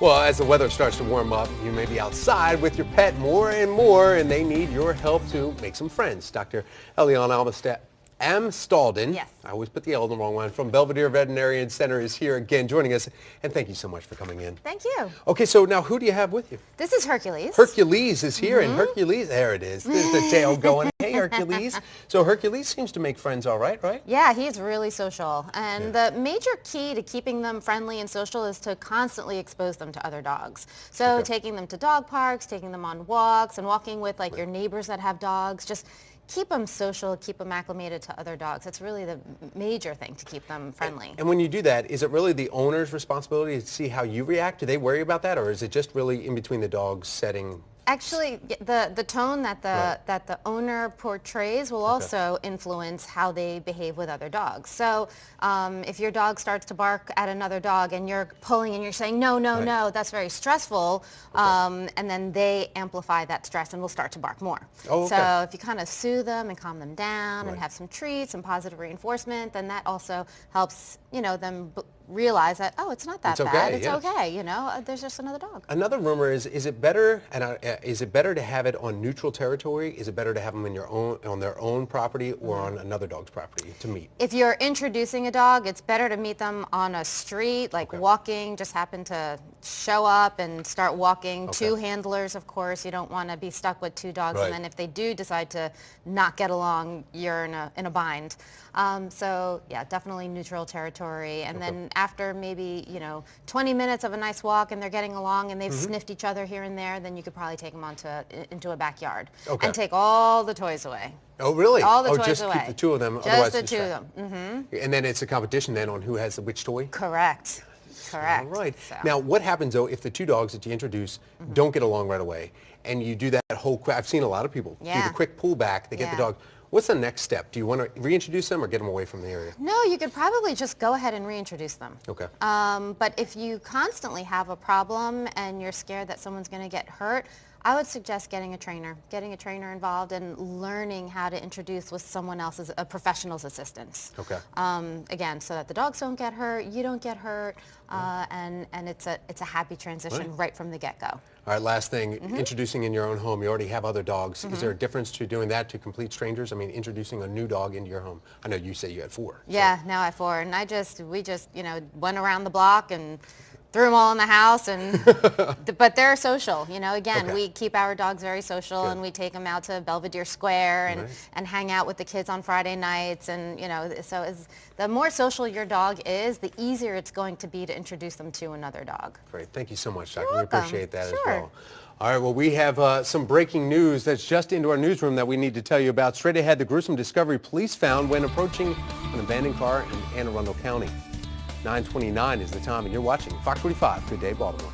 Well, as the weather starts to warm up, you may be outside with your pet more and more, and they need your help to make some friends. Dr. Eliana Amstalden, Yes. I always put the L in the wrong one, from Belvedere Veterinarian Center is here again joining us, and thank you so much for coming in. Thank you. Okay, so now who do you have with you? This is Hercules. Hercules is here, and Hercules, there it is. There's the tail going. Hey, Hercules. So Hercules seems to make friends all right, right? Yeah, he's really social. And the major key to keeping them friendly and social is to constantly expose them to other dogs. So taking them to dog parks, taking them on walks, and walking with like your neighbors that have dogs. Just keep them social, keep them acclimated to other dogs. It's really the major thing to keep them friendly. And when you do that, is it really the owner's responsibility to see how you react? Do they worry about that, or is it just really in between the dogs setting? Actually, the tone that the owner portrays will also influence how they behave with other dogs. So if your dog starts to bark at another dog and you're pulling and you're saying, no, no, no, that's very stressful, and then they amplify that stress and will start to bark more. So if you kind of soothe them and calm them down and have some treats and positive reinforcement, then that also helps, them realize that, oh, it's not that bad. It's okay, there's just another dog. Another rumor is it better to have it on neutral territory? Is it better to have them on their own property or on another dog's property to meet? If you're introducing a dog, it's better to meet them on a street, like walking, just happen to show up and start walking. Two handlers, of course. You don't want to be stuck with two dogs, and then if they do decide to not get along, you're in a bind. So yeah, definitely neutral territory, and then after maybe 20 minutes of a nice walk and they're getting along and they've sniffed each other here and there, then you could probably take them into a backyard and take all the toys away. Oh, really? All the toys just away. Keep the two of them. Just the two of them. And then it's a competition then on who has which toy? Correct. Correct. All right. So. Now, what happens though if the two dogs that you introduce don't get along right away, and you do that whole? I've seen a lot of people do the quick pullback. They get the dog. What's the next step? Do you want to reintroduce them or get them away from the area? No, you could probably just go ahead and reintroduce them. Okay. But if you constantly have a problem and you're scared that someone's going to get hurt, I would suggest getting a trainer involved and learning how to introduce with someone else's, a professional's assistance. Okay. Again, so that the dogs don't get hurt, you don't get hurt, and it's a happy transition right from the get-go. All right, last thing, introducing in your own home. You already have other dogs. Is there a difference to doing that to complete strangers? I mean, introducing a new dog into your home. I know you say you had 4. Yeah, now I have 4, and we just went around the block and threw them all in the house, and but they're social. Again, we keep our dogs very social, and we take them out to Belvedere Square and hang out with the kids on Friday nights, and so the more social your dog is, the easier it's going to be to introduce them to another dog. Great, thank you so much, Doctor. You're We welcome. appreciate that as well. All right, well, we have some breaking news that's just into our newsroom that we need to tell you about. Straight ahead, the gruesome discovery police found when approaching an abandoned car in Anne Arundel County. 9:29 is the time, and you're watching Fox 45. Good day, Baltimore.